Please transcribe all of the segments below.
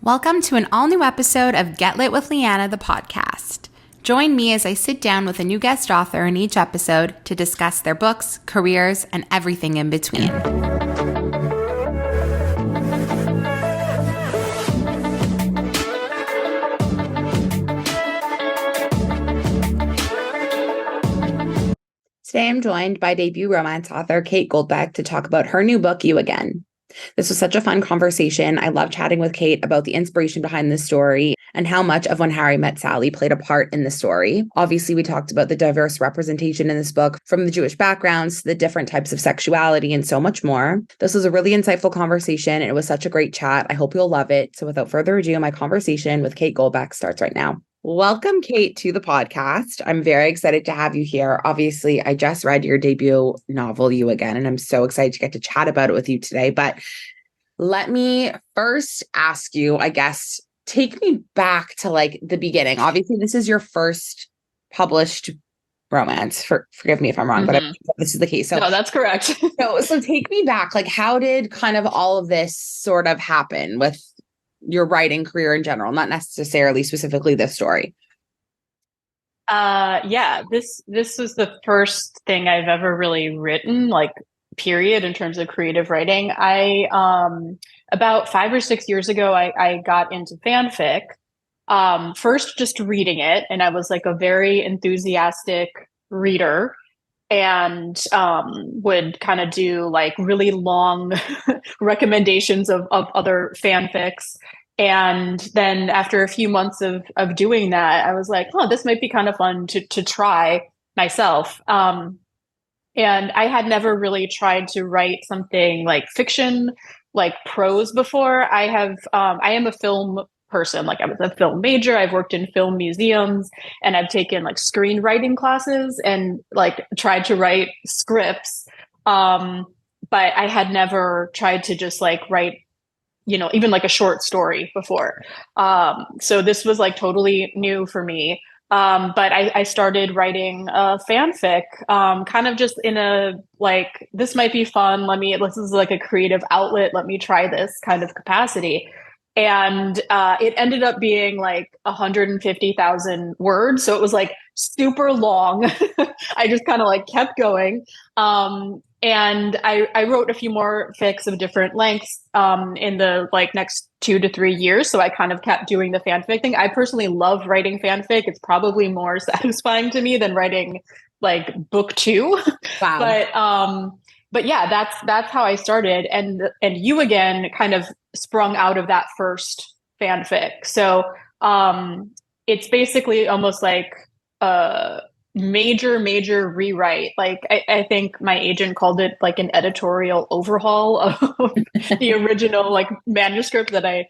Welcome to an all-new episode of Get Lit with Lianna, the podcast. Join me as I sit down with a new guest author in each episode to discuss their books, careers, and everything in between. Today I'm joined by debut romance author Kate Goldbeck to talk about her new book, You Again. This was such a fun conversation. I love chatting with Kate about the inspiration behind this story and how much of When Harry Met Sally played a part in the story. Obviously, we talked about the diverse representation in this book, from the Jewish backgrounds to the different types of sexuality and so much more. This was a really insightful conversation, and it was such a great chat. I hope you'll love it. So without further ado, my conversation with Kate Goldbeck starts right now. Welcome, Kate, to the podcast. I'm very excited to have you here. Obviously, I just read your debut novel, You Again, and I'm so excited to get to chat about it with you today. But let me first ask you, I guess, take me back to like the beginning. Obviously, this is your first published romance. Forgive me if I'm wrong, but I think this is the case. So no, that's correct. so take me back. Like, how did kind of all of this sort of happen with your writing career in general, not necessarily specifically this story? This was the first thing I've ever really written, like period, in terms of creative writing. I about 5 or 6 years ago, I got into fanfic. First just reading it, and I was like a very enthusiastic reader, and would kind of do like really long recommendations of other fanfics. And then after a few months of doing that, I was like, oh, this might be kind of fun to try myself. And I had never really tried to write something like fiction, like prose before. I am a film person. Like, I was a film major. I've worked in film museums, and I've taken like screenwriting classes and like tried to write scripts. But I had never tried to just like write, even like a short story before. So this was like totally new for me. But I started writing fanfic, kind of just in a like, this might be fun. This is like a creative outlet. Let me try this kind of capacity. And it ended up being like 150,000 words. So it was like super long. I just kind of like kept going. And I wrote a few more fics of different lengths in the like next 2 to 3 years. So I kind of kept doing the fanfic thing. I personally love writing fanfic. It's probably more satisfying to me than writing like book 2. Wow. But yeah, that's how I started. And You Again kind of sprung out of that first fanfic. So it's basically almost like a major rewrite. Like I think my agent called it like an editorial overhaul of the original like manuscript that I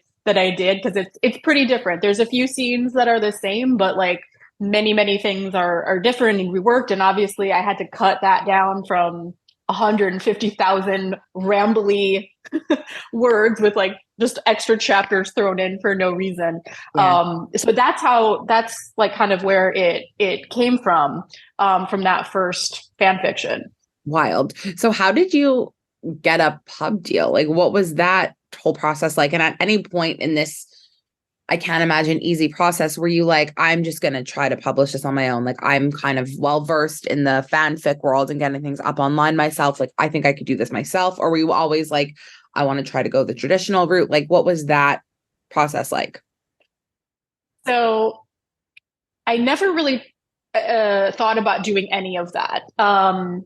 did, because it's pretty different. There's a few scenes that are the same, but like many things are different and reworked. And obviously I had to cut that down from 150,000 rambly words with like just extra chapters thrown in for no reason. Yeah. So that's like kind of where it came from that first fan fiction. Wild. So how did you get a pub deal? Like, what was that whole process like? And at any point in this, I can't imagine easy process, were you like, I'm just going to try to publish this on my own? Like, I'm kind of well-versed in the fanfic world and getting things up online myself. Like, I think I could do this myself. Or were you always like, I want to try to go the traditional route? Like, what was that process like? So I never really thought about doing any of that. I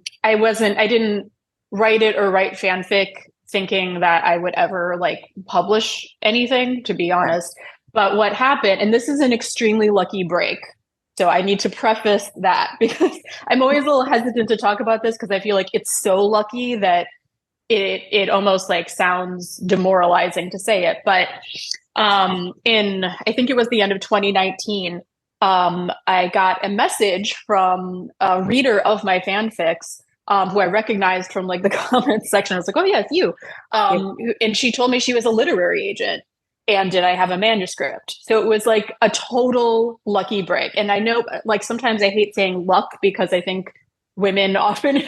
didn't write it or write fanfic thinking that I would ever like publish anything, to be honest. But what happened, and this is an extremely lucky break, so I need to preface that because I'm always a little hesitant to talk about this because I feel like it's so lucky that it almost like sounds demoralizing to say it. But I think it was the end of 2019, I got a message from a reader of my fanfics, who I recognized from like the comments section. I was like, oh yeah, it's you. And she told me she was a literary agent. And did I have a manuscript? So it was like a, a total lucky break. And I know like sometimes I hate saying luck because I think women often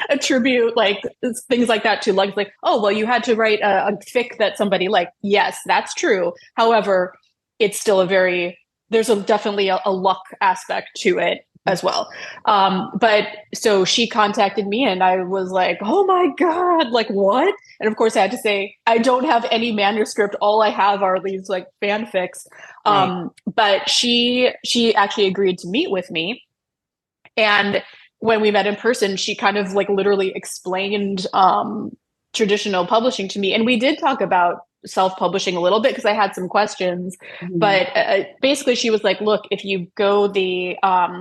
attribute like things like that to like, oh, well, you had to write a fic that somebody liked. Yes, that's true. However, it's still there's definitely a luck aspect to it as well. But so she contacted me and I was like, oh my God, like what? And of course I had to say, I don't have any manuscript. All I have are these like fanfics. Right. But she actually agreed to meet with me. And when we met in person, she kind of like literally explained traditional publishing to me. And we did talk about self-publishing a little bit because I had some questions. Mhm. But basically, she was like, look, if you go the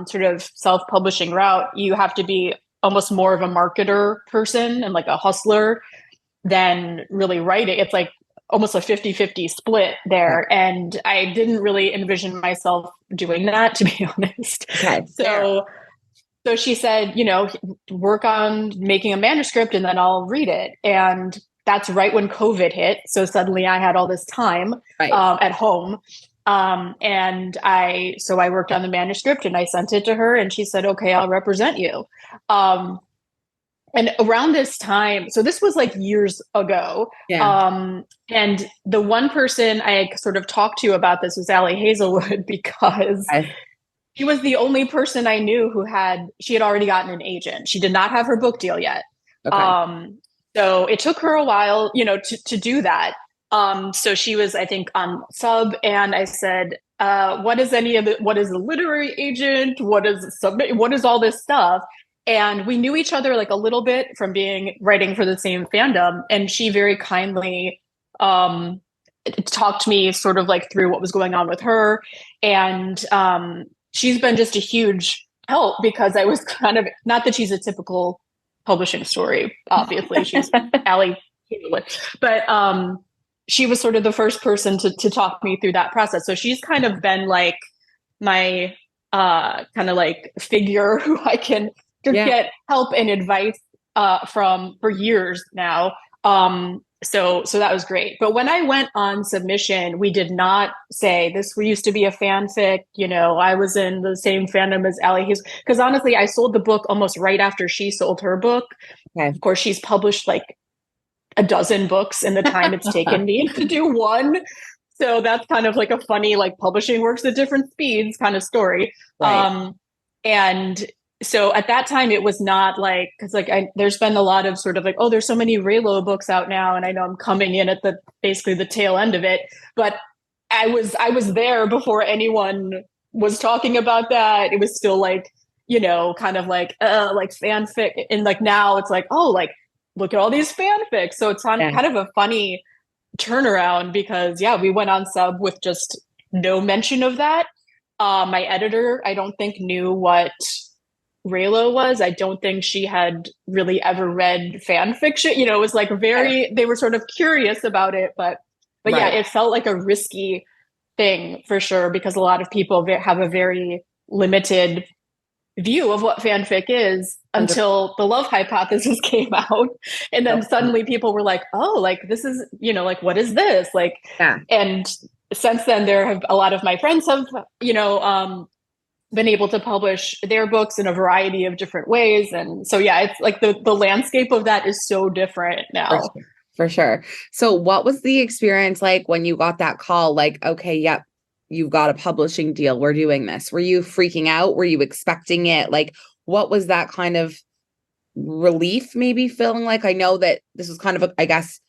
sort of self-publishing route, you have to be almost more of a marketer person and like a hustler than really writing. It's like almost a 50-50 split Yeah. there. And I didn't really envision myself doing that, to be honest. Okay. Fair. So she said, work on making a manuscript and then I'll read it. And that's right when COVID hit. So suddenly I had all this time Right. at home. So I worked on the manuscript and I sent it to her and she said, okay, I'll represent you. And around this time, so this was like years ago. Yeah. And the one person I sort of talked to about this was Allie Hazelwood because Okay. she was the only person I knew she had already gotten an agent. She did not have her book deal yet. Okay. So it took her a while, to do that. So she was, I think, on sub, and I said, what is a literary agent? What is all this stuff? And we knew each other like a little bit from writing for the same fandom. And she very kindly, talked me sort of like through what was going on with her. And, she's been just a huge help because I was kind of, not that she's a typical publishing story, obviously she's Allie, but she was sort of the first person to talk me through that process. So she's kind of been like my kind of like figure who I can just Yeah. get help and advice from for years now. So that was great. But when I went on submission, we did not say this used to be a fanfic. I was in the same fandom as Allie Hughes. Because honestly, I sold the book almost right after she sold her book. Okay. Of course, she's published like a dozen books in the time it's taken me to do one. So that's kind of like a funny, like publishing works at different speeds kind of story. Right. And so at that time it was not like, because like there's been a lot of sort of like, oh, there's so many Raylo books out now, and I know I'm coming in at basically the tail end of it, but I was there before anyone was talking about that. It was still like, kind of like fanfic, and like now it's like, oh, like look at all these fanfics. So it's on Yeah. kind of a funny turnaround because yeah, we went on sub with just no mention of that. My editor, I don't think knew what Raylo was. I don't think she had really ever read fan fiction. It was like they were sort of curious about it, but yeah, Right. it felt like a risky thing for sure because a lot of people have a very limited view of what fanfic is until the Love Hypothesis came out. And then 100%. suddenly people were like, oh, like this is, like, what is this? Like, Yeah. and since then there have a lot of my friends have, been able to publish their books in a variety of different ways. And so, yeah, it's like the landscape of that is so different now. For sure. For sure. So what was the experience like when you got that call? Like, okay, yep, you've got a publishing deal. We're doing this. Were you freaking out? Were you expecting it? Like, what was that kind of relief maybe feeling like? I know that this was kind of, I guess,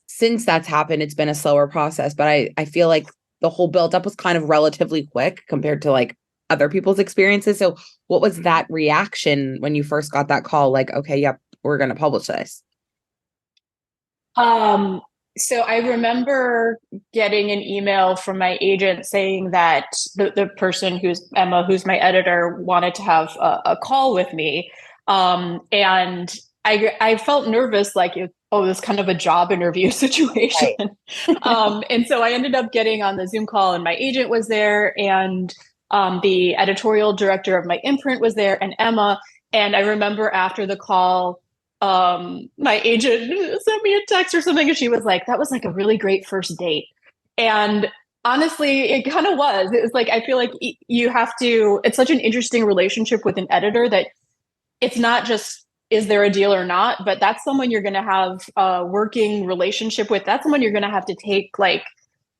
since that's happened, it's been a slower process, but I feel like the whole build up was kind of relatively quick compared to like other people's experiences. So what was that reaction when you first got that call? Like, okay, yep, we're going to publish this. So I remember getting an email from my agent saying that the person who's Emma, who's my editor, wanted to have a call with me. And I felt nervous, like, oh, this kind of a job interview situation. Right. And so I ended up getting on the Zoom call and my agent was there and the editorial director of my imprint was there and Emma. And I remember after the call, my agent sent me a text or something and she was like, that was like a really great first date. And honestly, it kind of was. It was like, I feel like you have to, it's such an interesting relationship with an editor that it's not just is there a deal or not, but that's someone you're going to have a working relationship with. That's someone you're going to have to take like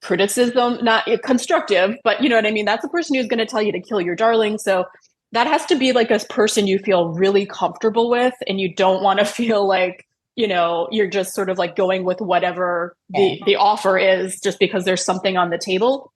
criticism, not constructive, but you know what I mean? That's a person who's going to tell you to kill your darling. So that has to be like a person you feel really comfortable with, and you don't want to feel like, you know, you're just sort of like going with whatever the offer is just because there's something on the table.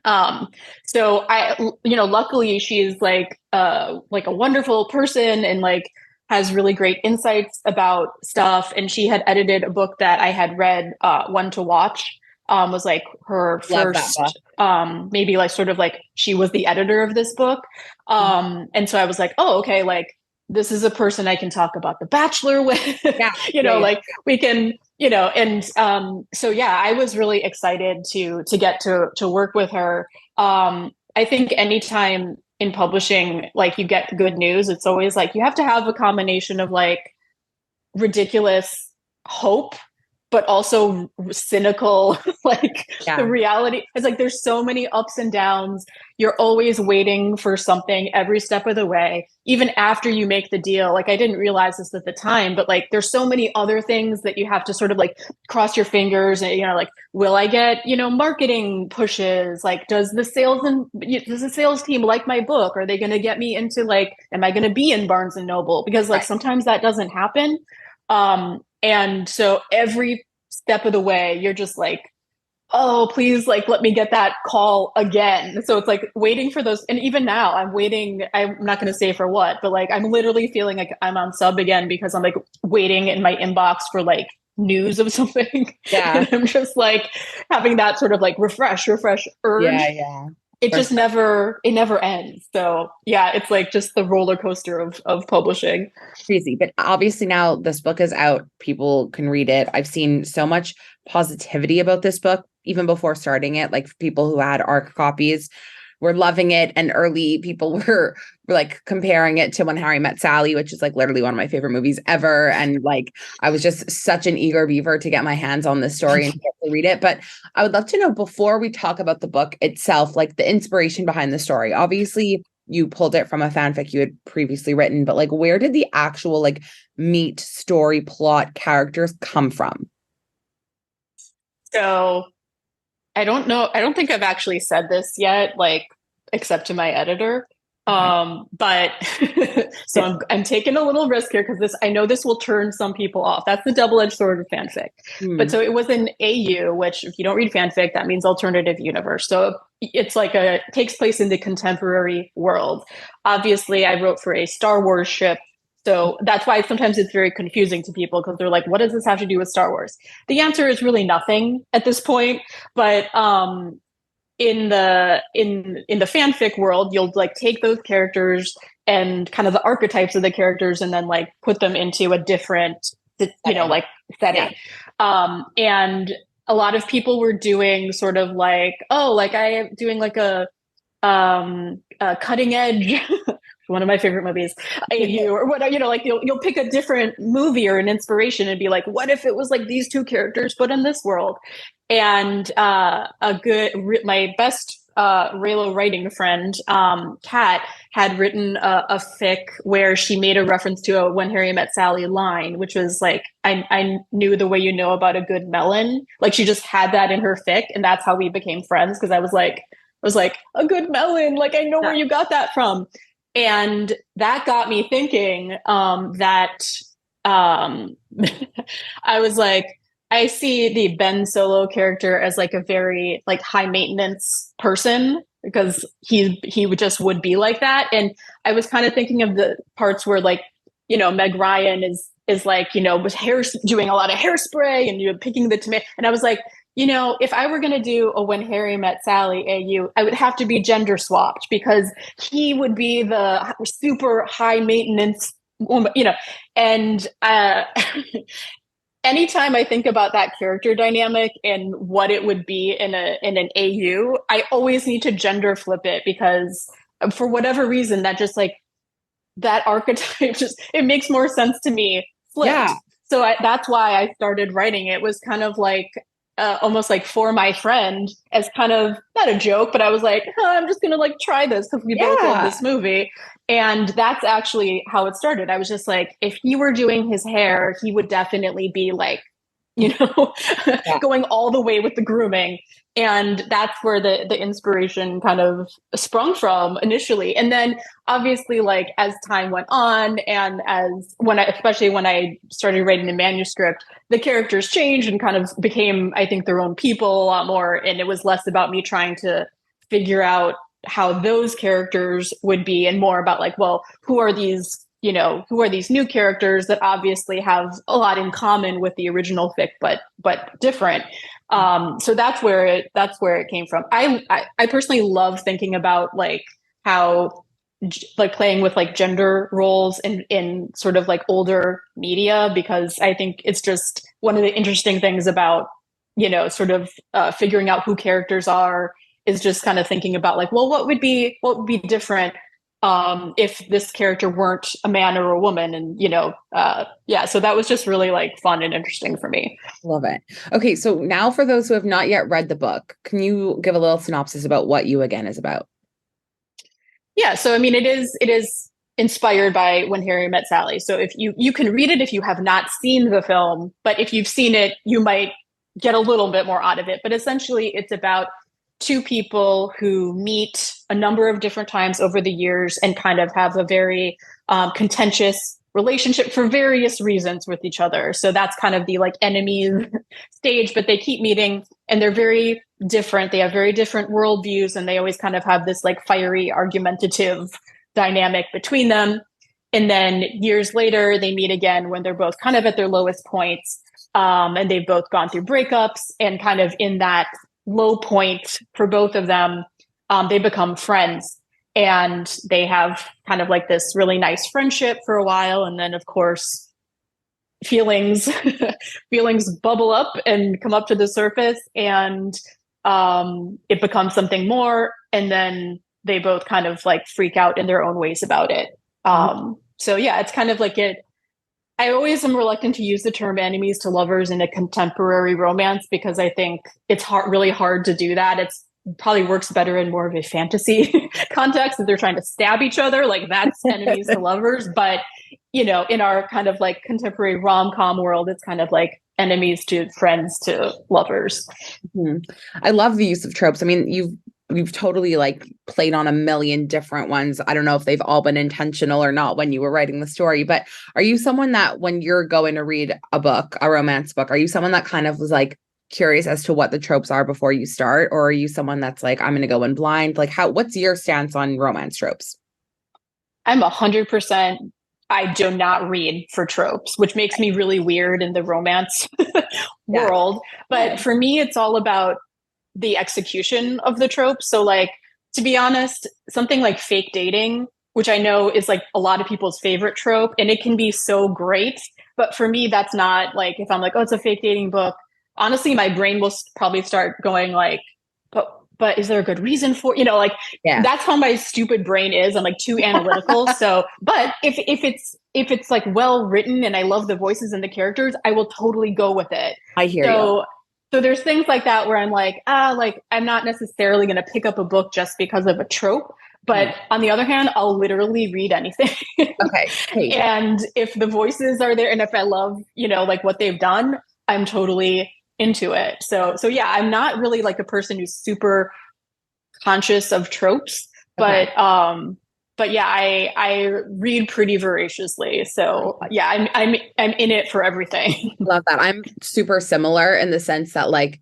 Um, so I, you know, luckily she's like a wonderful person and like has really great insights about stuff. And she had edited a book that I had read, One to Watch, was like her Love that book. first, maybe like sort of like she was the editor of this book. And so I was like, oh, okay, like this is a person I can talk about The Bachelor with, Yeah, you yeah, know, yeah. like we can, you know, and so yeah, I was really excited to get to work with her. I think anytime in publishing, like you get good news, it's always like you have to have a combination of like ridiculous hope but also cynical. Like the Yeah. reality is like there's so many ups and downs. You're always waiting for something every step of the way, even after you make the deal. Like I didn't realize this at the time, but like there's so many other things that you have to sort of like cross your fingers and, you know, like will I get, you know, marketing pushes? Like does the sales team like my book? Are they going to get me into like am I going to be in Barnes and Noble? Because like Right. sometimes that doesn't happen. And so every step of the way, you're just like, oh, please, like, let me get that call again. So it's like waiting for those. And even now, I'm waiting. I'm not going to say for what, but like, I'm literally feeling like I'm on sub again because I'm like waiting in my inbox for like news of something. Yeah. And I'm just like having that sort of like refresh Yeah. urge. Yeah. It For just sure. never ends. So yeah, it's like just the roller coaster of publishing. Crazy. But obviously now this book is out. People can read it. I've seen so much positivity about this book, even before starting it. Like people who had ARC copies were loving it. And early people were like comparing it to When Harry Met Sally, which is like literally one of my favorite movies ever. And like I was just such an eager beaver to get my hands on this story and to get to read it. But I would love to know before we talk about the book itself, like the inspiration behind the story. Obviously, you pulled it from a fanfic you had previously written, but like where did the actual like meat, story, plot, characters come from? So I don't know. I don't think I've actually said this yet, like except to my editor. Okay. But so I'm taking a little risk here because this I know this will turn some people off. That's the double-edged sword of fanfic. But Hmm. so it was an AU, which if you don't read fanfic, that means alternative universe. So it's like a takes place in the contemporary world. Obviously, I wrote for a Star Wars ship. So that's why sometimes it's very confusing to people because they're like, what does this have to do with Star Wars? The answer is really nothing at this point. But in the fanfic world, you'll like take those characters and kind of the archetypes of the characters and then like put them into a different, you know, Setting. like Yeah. setting. And a lot of people were doing sort of like, oh, like I am doing like a cutting edge one of my favorite movies, AU or what, you know, like you'll pick a different movie or an inspiration and be like, what if it was like these two characters but in this world? And my best Raylo writing friend, Kat, had written a fic where she made a reference to a When Harry Met Sally line, which was like, I knew the way you know about a good melon. Like she just had that in her fic, and that's how we became friends because I was like, a good melon, like I know where you got that from. And that got me thinking that I was like, I see the Ben Solo character as like a very like high maintenance person because he would be like that. And I was kind of thinking of the parts where like, you know, Meg Ryan is like, you know, with hair doing a lot of hairspray and you know, picking the tomato. And I was like, you know, if I were going to do a When Harry Met Sally AU, I would have to be gender swapped because he would be the super high maintenance woman, you know, and anytime I think about that character dynamic and what it would be in an AU, I always need to gender flip it because for whatever reason that just like that archetype just it makes more sense to me flipped. Yeah. So that's why I started writing. It was kind of like almost like for my friend as kind of not a joke, but I was like, I'm just gonna like try this because we both love this movie. And that's actually how it started. I was just like, if he were doing his hair, he would definitely be like, Yeah. going all the way with the grooming. And that's where the inspiration kind of sprung from initially. And then obviously, like as time went on, and especially when I started writing the manuscript, the characters changed and kind of became, I think, their own people a lot more. And it was less about me trying to figure out how those characters would be, and more about like, well, who are these new characters that obviously have a lot in common with the original fic, but different. So that's where it came from. I personally love thinking about like how like playing with like gender roles in sort of like older media, because I think it's just one of the interesting things about sort of figuring out who characters are, is just kind of thinking about like, well, what would be different if this character weren't a man or a woman. And so that was just really like fun and interesting for me. Love it. Okay, so now for those who have not yet read the book, can you give a little synopsis about what You Again is about? Yeah, so I mean, it is inspired by When Harry Met Sally. So if you can read it if you have not seen the film, but if you've seen it, you might get a little bit more out of it. But essentially, it's about two people who meet a number of different times over the years and kind of have a very contentious relationship for various reasons with each other. So that's kind of the like enemies stage, but they keep meeting and they're very different. They have very different worldviews, and they always kind of have this like fiery, argumentative dynamic between them. And then years later, they meet again when they're both kind of at their lowest points. And they've both gone through breakups, and kind of in that low point for both of them, they become friends, and they have kind of like this really nice friendship for a while. And then of course feelings feelings bubble up and come up to the surface, and it becomes something more. And then they both kind of like freak out in their own ways about it. So yeah, it's kind of like I always am reluctant to use the term enemies to lovers in a contemporary romance, because I think it's really hard to do that. It's probably works better in more of a fantasy context, if they're trying to stab each other, like that's enemies to lovers. But in our kind of like contemporary rom-com world, it's kind of like enemies to friends to lovers. Mm-hmm. I love the use of tropes. I mean, you've totally like played on a million different ones. I don't know if they've all been intentional or not when you were writing the story, but are you someone that when you're going to read a book, a romance book, are you someone that kind of was like curious as to what the tropes are before you start? Or are you someone that's like, I'm going to go in blind? Like what's your stance on romance tropes? I'm 100%. I do not read for tropes, which makes me really weird in the romance world. But for me, it's all about the execution of the trope. So like, to be honest, something like fake dating, which I know is like a lot of people's favorite trope, and it can be so great. But for me, that's not like, if I'm like, oh, it's a fake dating book, honestly, my brain will probably start going like, but is there a good reason for, that's how my stupid brain is. I'm like too analytical. So, but if it's like well written and I love the voices and the characters, I will totally go with it. I hear you. So there's things like that where I'm like, like I'm not necessarily going to pick up a book just because of a trope. But on the other hand, I'll literally read anything. Okay. Hey. And if the voices are there and if I love, like what they've done, I'm totally into it. So yeah, I'm not really like a person who's super conscious of tropes, but yeah, I read pretty voraciously. So yeah, I'm in it for everything. Love that. I'm super similar in the sense that like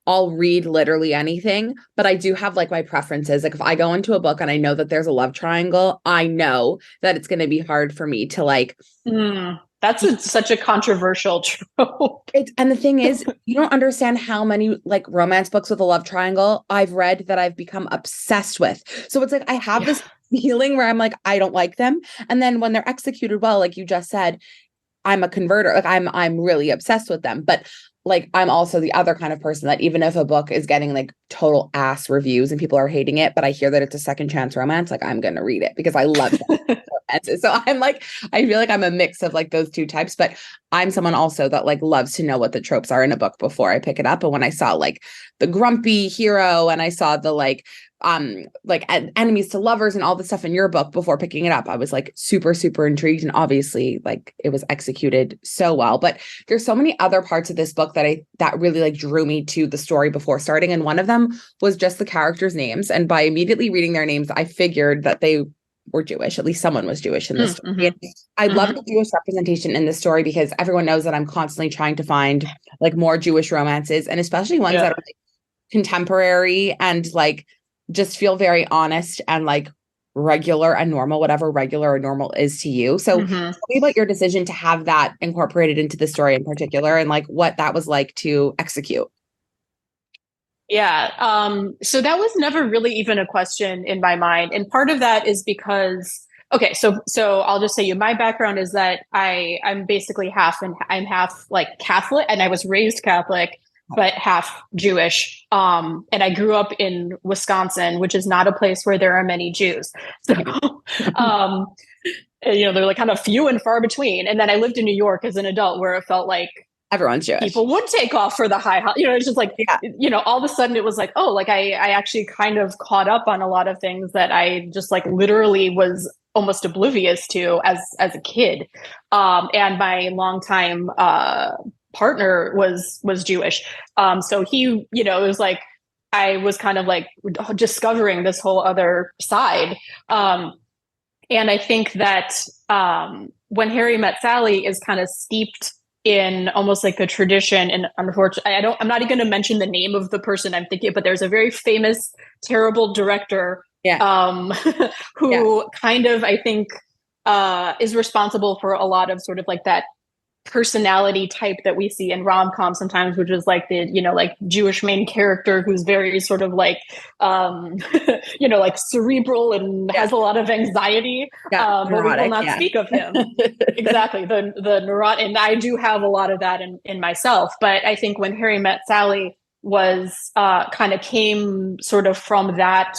I'll read literally anything, but I do have like my preferences. Like if I go into a book and I know that there's a love triangle, I know that it's going to be hard for me to like. That's such a controversial trope. And the thing is, you don't understand how many like romance books with a love triangle I've read that I've become obsessed with. So it's like I have this feeling where I'm like, I don't like them. And then when they're executed well, like you just said, I'm a converter. Like I'm really obsessed with them. But like I'm also the other kind of person that even if a book is getting like total ass reviews and people are hating it, but I hear that it's a second chance romance, like I'm gonna read it because I love it. romances. So I'm like, I feel like I'm a mix of like those two types, but I'm someone also that like loves to know what the tropes are in a book before I pick it up. And when I saw like the grumpy hero and I saw the like enemies to lovers and all the stuff in your book before picking it up, I was like super, super intrigued. And obviously like it was executed so well. But there's so many other parts of this book that really like drew me to the story before starting. And one of them was just the characters' names. And by immediately reading their names, I figured that they were Jewish. At least someone was Jewish in this story. Mm-hmm. And I love Mm-hmm. the Jewish representation in this story because everyone knows that I'm constantly trying to find like more Jewish romances, and especially ones that are like contemporary and like just feel very honest and like regular and normal, whatever regular or normal is to you. So Mm-hmm. tell me about your decision to have that incorporated into the story in particular and like what that was like to execute. Yeah. So that was never really even a question in my mind. And part of that is because, okay, so I'll just say my background is that I'm basically I'm half like Catholic, and I was raised Catholic, but half Jewish. And I grew up in Wisconsin, which is not a place where there are many Jews. So um they're like kind of few and far between. And then I lived in New York as an adult where it felt like Everyone's Jewish. people would take off for the it's just like, Yeah. all of a sudden it was like, oh, like I actually kind of caught up on a lot of things that I just like literally was almost oblivious to as a kid. And my longtime partner was Jewish. So he, it was like I was kind of like discovering this whole other side. And I think that When Harry Met Sally is kind of steeped in almost like a tradition. And unfortunately, I'm not even going to mention the name of the person I'm thinking, but there's a very famous, terrible director who kind of, I think, is responsible for a lot of sort of like that personality type that we see in rom-com sometimes, which is like the like Jewish main character who's very sort of like like cerebral and has a lot of anxiety, but we will not speak of him. Exactly, the neurotic. And I do have a lot of that in myself, but I think When Harry Met Sally was kind of came sort of from that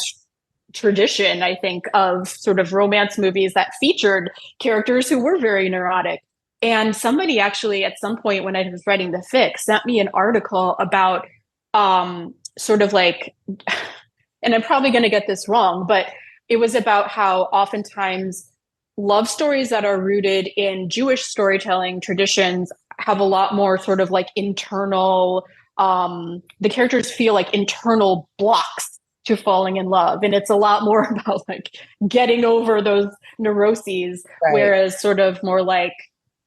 tradition, I think, of sort of romance movies that featured characters who were very neurotic. And somebody actually at some point when I was writing the fic sent me an article about sort of like, and I'm probably going to get this wrong, but it was about how oftentimes love stories that are rooted in Jewish storytelling traditions have a lot more sort of like internal, the characters feel like internal blocks to falling in love. And it's a lot more about like getting over those neuroses, whereas sort of more like,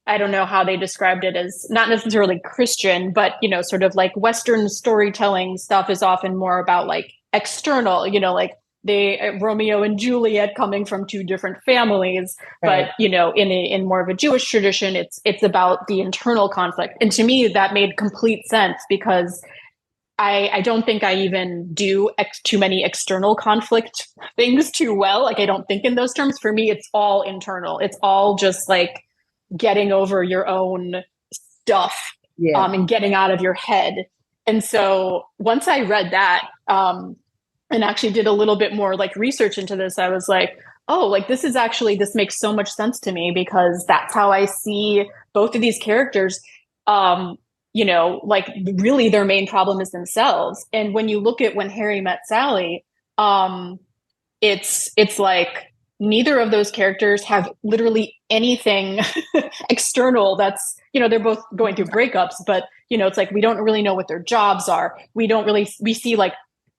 I don't know how they described it, as not necessarily Christian, but, sort of like Western storytelling stuff is often more about like external, like Romeo and Juliet coming from two different families. But, in more of a Jewish tradition, it's about the internal conflict. And to me, that made complete sense because I don't think I even do too many external conflict things too well. Like I don't think in those terms. For me, it's all internal. It's all just like getting over your own stuff and getting out of your head. And so once I read that and actually did a little bit more like research into this, I was like, oh, like this makes so much sense to me because that's how I see both of these characters. Like really their main problem is themselves. And when you look at When Harry Met Sally, it's like neither of those characters have literally anything external that's, they're both going through breakups, but, it's like we don't really know what their jobs are. We see like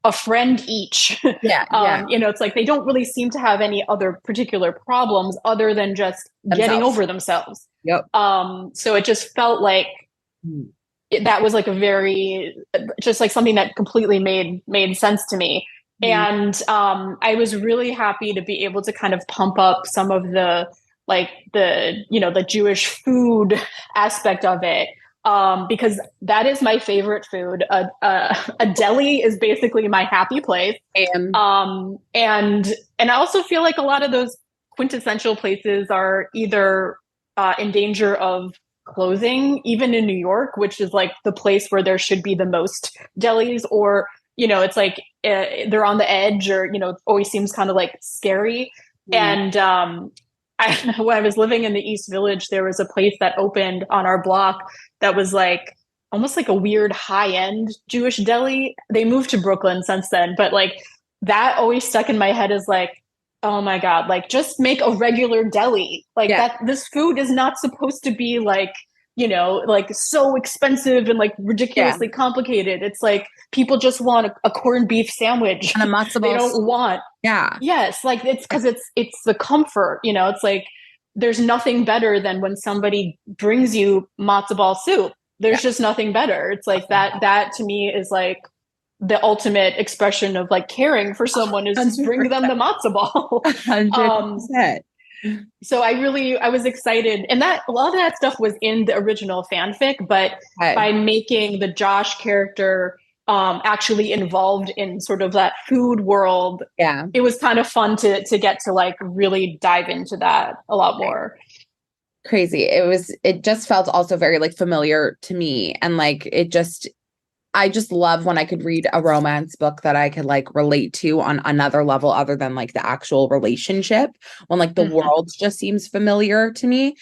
a friend each. It's like they don't really seem to have any other particular problems other than just getting over themselves. So it just felt like that was like a very, just like something that completely made sense to me. And I was really happy to be able to kind of pump up some of the the Jewish food aspect of it, because that is my favorite food. A deli is basically my happy place. And I also feel like a lot of those quintessential places are either in danger of closing, even in New York, which is like the place where there should be the most delis, or it's like they're on the edge, or it always seems kind of like scary. And when I was living in the East Village, there was a place that opened on our block that was like almost like a weird high end Jewish deli. They moved to Brooklyn since then, but like that always stuck in my head as like, oh my God, like just make a regular deli. Like Yeah. that, this food is not supposed to be like, like so expensive and like Yeah. ridiculously complicated. It's like people just want a corned beef sandwich. And a matzo They ball. don't want, Yeah. yes, like it's because it's the comfort, it's like there's nothing better than when somebody brings you matzo ball soup. Yeah. There's just nothing better. It's like that to me is like the ultimate expression of like caring for someone is just bring them the 100%. matzo ball. um 100%. so I was excited, and that a lot of that stuff was in the original fanfic, but Okay. by making the Josh character actually involved in sort of that food world, Yeah. it was kind of fun to get to like really dive into that a lot more. Crazy. It just felt also very like familiar to me. And like I just love when I could read a romance book that I could like relate to on another level other than like the actual relationship, when like the Mhm. world just seems familiar to me.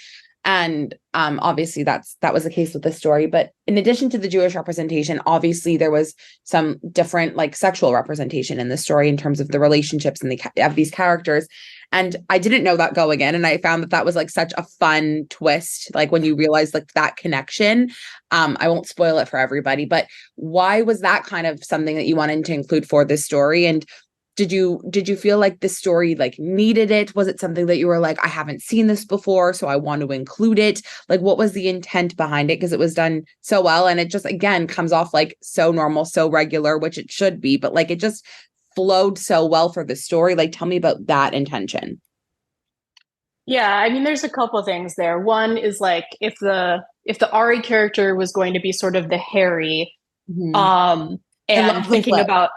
And obviously that was the case with the story. But in addition to the Jewish representation, obviously there was some different like sexual representation in the story in terms of the relationships and of these characters. And I didn't know that going in, and I found that was like such a fun twist, like when you realize like that connection. I won't spoil it for everybody, but why was that kind of something that you wanted to include for this story? And did you feel like this story like needed it? Was it something that you were like, I haven't seen this before, so I want to include it? Like, what was the intent behind it? Because it was done so well, and it just again comes off like so normal, so regular, which it should be, but like it just flowed so well for the story. Like, tell me about that intention. Yeah, I mean, there's a couple of things there. One is like if the Ari character was going to be sort of the Harry, Mhm. um, I and love the thinking flip. about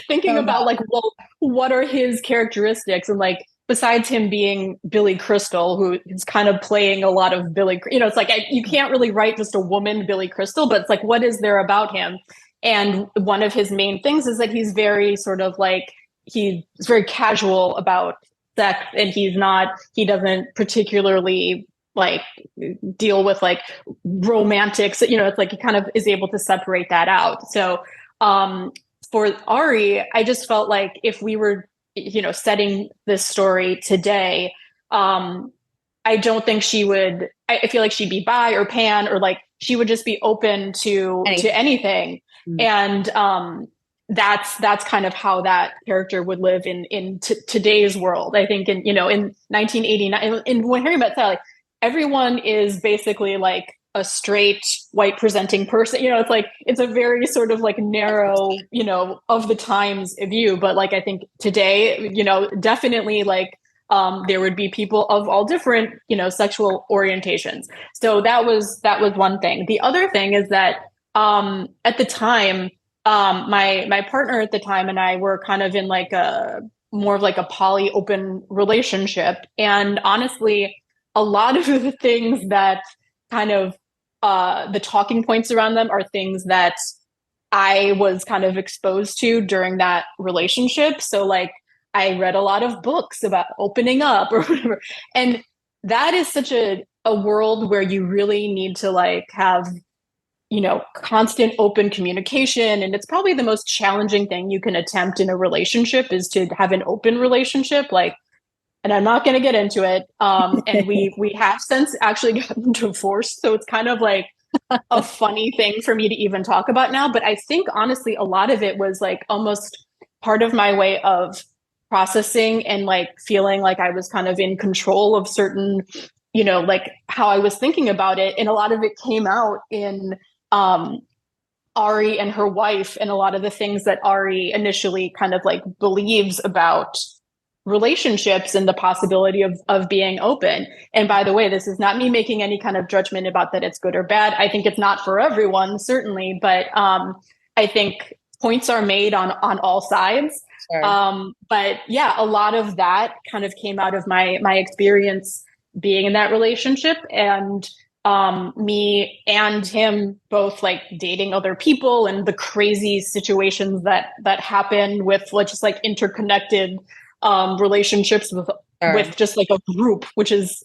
thinking So about like, dumb. well, what are his characteristics, and like besides him being Billy Crystal, who is kind of playing a lot of Billy, it's like you can't really write just a woman Billy Crystal, but it's like what is there about him? And one of his main things is that he's very sort of like he's very casual about sex, and he doesn't particularly like deal with like romantics, it's like he kind of is able to separate that out. So um for Ari, I just felt like if we were setting this story today, I don't think she would, I feel like she'd be bi or pan, or like she would just be open to Anything. anything. Mm. And that's kind of how that character would live in today's world. I think in 1989, in When Harry Met Sally, everyone is basically like a straight white presenting person. It's like it's a very sort of like narrow, of the times view. But like I think today, definitely like there would be people of all different, sexual orientations. So that was one thing. The other thing is that at the time, my partner at the time and I were kind of in like a more of like a poly open relationship, and honestly, a lot of the things that kind of the talking points around them are things that I was kind of exposed to during that relationship. So like I read a lot of books about opening up or whatever. And that is such a world where you really need to like have, constant open communication. And it's probably the most challenging thing you can attempt in a relationship is to have an open relationship. Like, and I'm not going to get into it. And we have since actually gotten divorced. So it's kind of like a funny thing for me to even talk about now. But I think honestly, a lot of it was like almost part of my way of processing and like feeling like I was kind of in control of certain, like how I was thinking about it. And a lot of it came out in um, Ari and her wife, and a lot of the things that Ari initially kind of like believes about relationships and the possibility of being open. And by the way, this is not me making any kind of judgment about that it's good or bad. I think it's not for everyone, certainly, but I think points are made on all sides. Sure. But yeah, a lot of that kind of came out of my experience being in that relationship, and me and him both like dating other people and the crazy situations that happen with just like interconnected relationships Sure. with just like a group, which is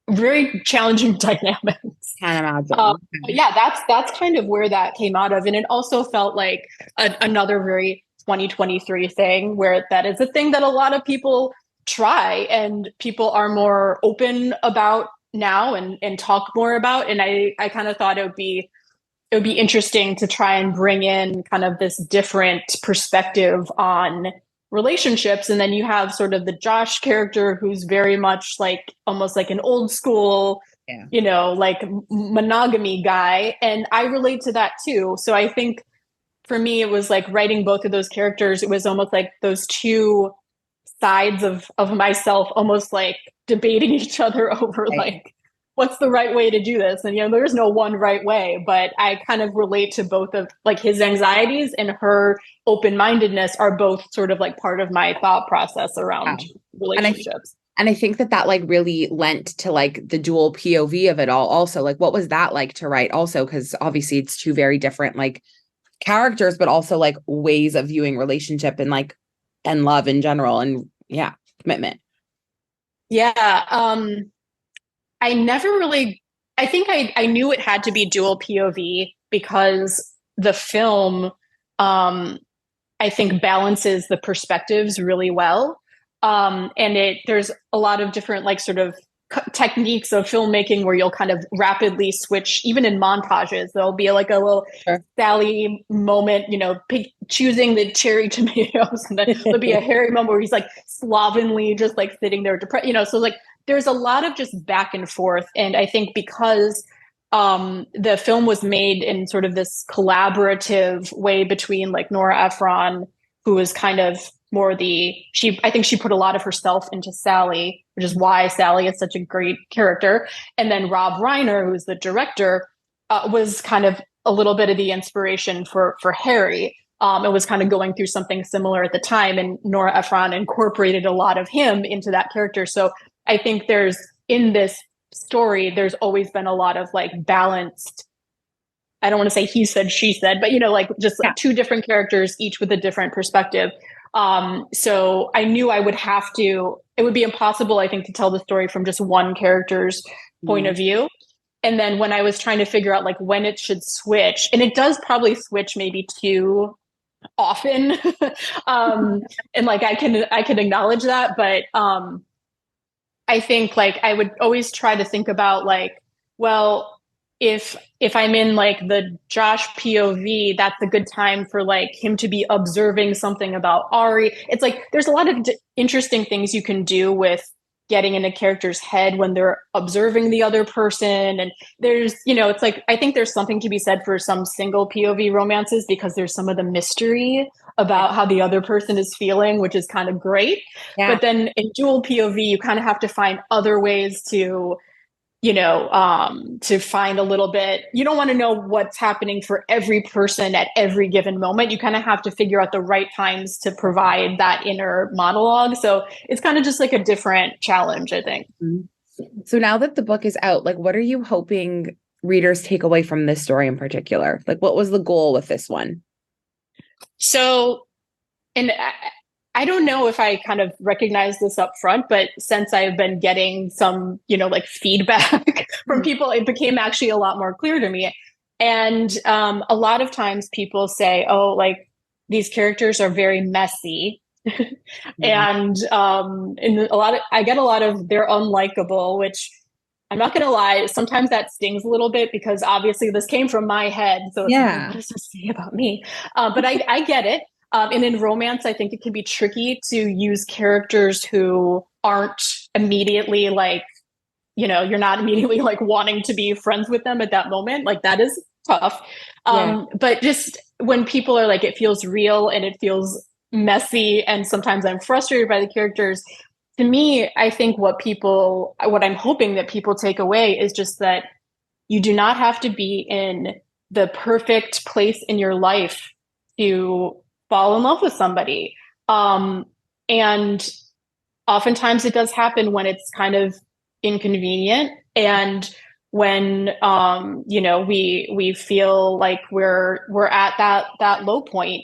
very challenging dynamics. Can't Um, imagine. but yeah, that's kind of where that came out of, and it also felt like another very 2023 thing, where that is a thing that a lot of people try and people are more open about now and talk more about. And I kind of thought it would be interesting to try and bring in kind of this different perspective on relationships. And then you have sort of the Josh character who's very much like almost like an old school, Yeah. like monogamy guy. And I relate to that too. So I think for me, it was like writing both of those characters. It was almost like those two sides of myself almost like debating each other over Right. like what's the right way to do this. And there's no one right way, but I kind of relate to both of like his anxieties and her open-mindedness are both sort of like part of my thought process Wow. around And I relationships. and I think that that like really lent to like the dual POV of it all also. Like what was that like to write also? Because obviously it's two very different like characters, but also like ways of viewing relationship and like and love in general and yeah, commitment. Yeah. I never really, I think I knew it had to be dual POV because the film, um, I think balances the perspectives really well. And there's a lot of different like sort of techniques of filmmaking where you'll kind of rapidly switch, even in montages. There'll be like a little Sure. Sally moment, choosing the cherry tomatoes, and then there'll be a Harry moment where he's like slovenly, just like sitting there depressed. So like there's a lot of just back and forth, and I think because the film was made in sort of this collaborative way between like Nora Ephron, who is kind of more I think she put a lot of herself into Sally, which is why Sally is such a great character. And then Rob Reiner, who's the director, was kind of a little bit of the inspiration for Harry. It was kind of going through something similar at the time, and Nora Ephron incorporated a lot of him into that character. So I think in this story, there's always been a lot of like balanced, I don't want to say he said, she said, but like just Yeah. like two different characters, each with a different perspective. So I knew it would be impossible, I think, to tell the story from just one character's point Mhm. of view. And then when I was trying to figure out like when it should switch, and it does probably switch maybe too often. And like I can acknowledge that, but I think like I would always try to think about like, well, if I'm in like the Josh POV, that's a good time for like him to be observing something about Ari. It's like there's a lot of interesting things you can do with getting in a character's head when they're observing the other person. And there's, it's like I think there's something to be said for some single POV romances because there's some of the mystery about how the other person is feeling, which is kind of great. Yeah. But then in dual POV, you kind of have to find other ways to find a little bit. You don't want to know what's happening for every person at every given moment. You kind of have to figure out the right times to provide that inner monologue. So it's kind of just like a different challenge, I think. Mhm. So now that the book is out, like what are you hoping readers take away from this story in particular? Like what was the goal with this one? So, and I don't know if I kind of recognize this up front, but since I've been getting some, like feedback from Mhm. people, it became actually a lot more clear to me. And a lot of times people say, oh, like these characters are very messy. Mhm. And I get a lot of they're unlikable, which I'm not going to lie, sometimes that stings a little bit because obviously this came from my head. So it's like, well, what Yeah. does this say about me? But I get it. And in romance, I think it can be tricky to use characters who aren't immediately like, you're not immediately like wanting to be friends with them at that moment. Like that is tough. Yeah. But just when people are like, it feels real and it feels messy, and sometimes I'm frustrated by the characters. To me, I think what I'm hoping that people take away is just that you do not have to be in the perfect place in your life to fall in love with somebody. And oftentimes it does happen when it's kind of inconvenient and when we feel like we're at that low point.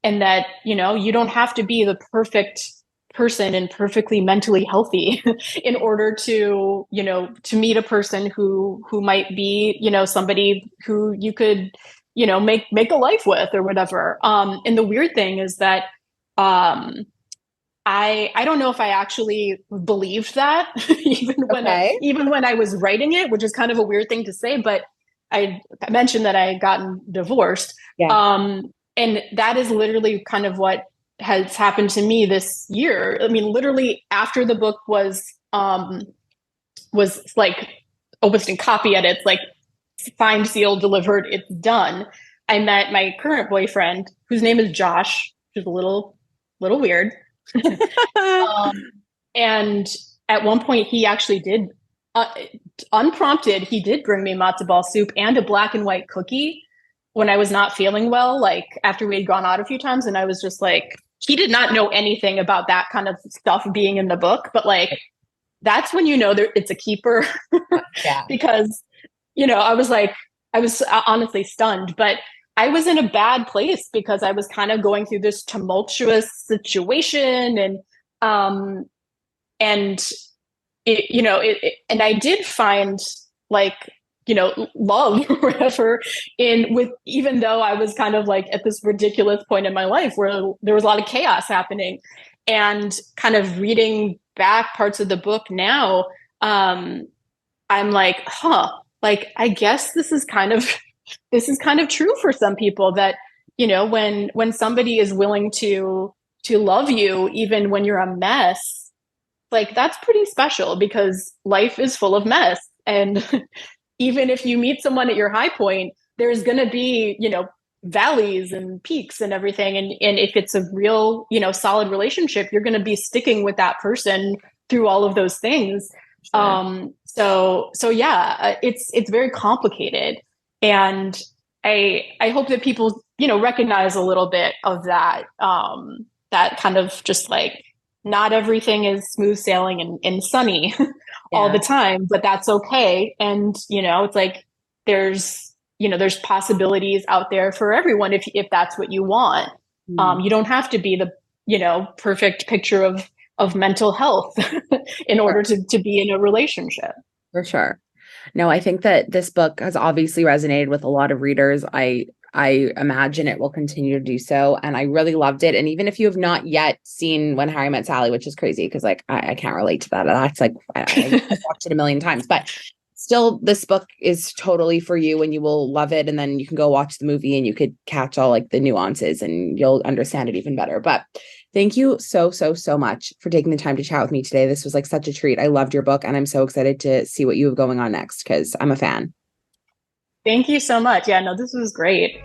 And that you don't have to be the perfect person and perfectly mentally healthy in order to, to meet a person who might be, somebody who you could, make a life with or whatever. And the weird thing is that um I don't know if I actually believed that Okay. even when I was writing it, which is kind of a weird thing to say, but I mentioned that I had gotten divorced. Yeah. And that is literally kind of what has happened to me this year. I mean, literally after the book was like almost in copy edits, like signed, sealed, delivered, it's done. I met my current boyfriend, whose name is Josh, which is a little weird. Um, and at one point, he actually did, uh, unprompted, he did bring me matzo ball soup and a black and white cookie when I was not feeling well, like after we had gone out a few times. And I was just like, he did not know anything about that kind of stuff being in the book, but like, that's when it's a keeper. Yeah. Because, I was honestly stunned, but I was in a bad place because I was kind of going through this tumultuous situation um and and I did find like love or whatever in with even though I was kind of like at this ridiculous point in my life where there was a lot of chaos happening. And kind of reading back parts of the book now, I'm like, like I guess this is kind of true for some people that when somebody is willing to love you even when you're a mess, like that's pretty special because life is full of mess. And even if you meet someone at your high point, there's going to be valleys and peaks and everything. And if it's a real solid relationship, you're going to be sticking with that person through all of those things. Sure. So yeah, it's very complicated. And I hope that people recognize a little bit of that, that kind of just like not everything is smooth sailing and sunny all Yeah. the time, but that's okay. And it's like there's possibilities out there for everyone if that's what you want. Mm. You don't have to be the perfect picture of mental health in order Sure. to be in a relationship. For sure. No, I think that this book has obviously resonated with a lot of readers. I imagine it will continue to do so. And I really loved it. And even if you have not yet seen When Harry Met Sally, which is crazy because like I can't relate to that. That's like I've watched it a million times, but still this book is totally for you and you will love it. And then you can go watch the movie and you could catch all like the nuances and you'll understand it even better. But thank you so much for taking the time to chat with me today. This was like such a treat. I loved your book and I'm so excited to see what you have going on next because I'm a fan. Thank you so much. Yeah, no, this was great.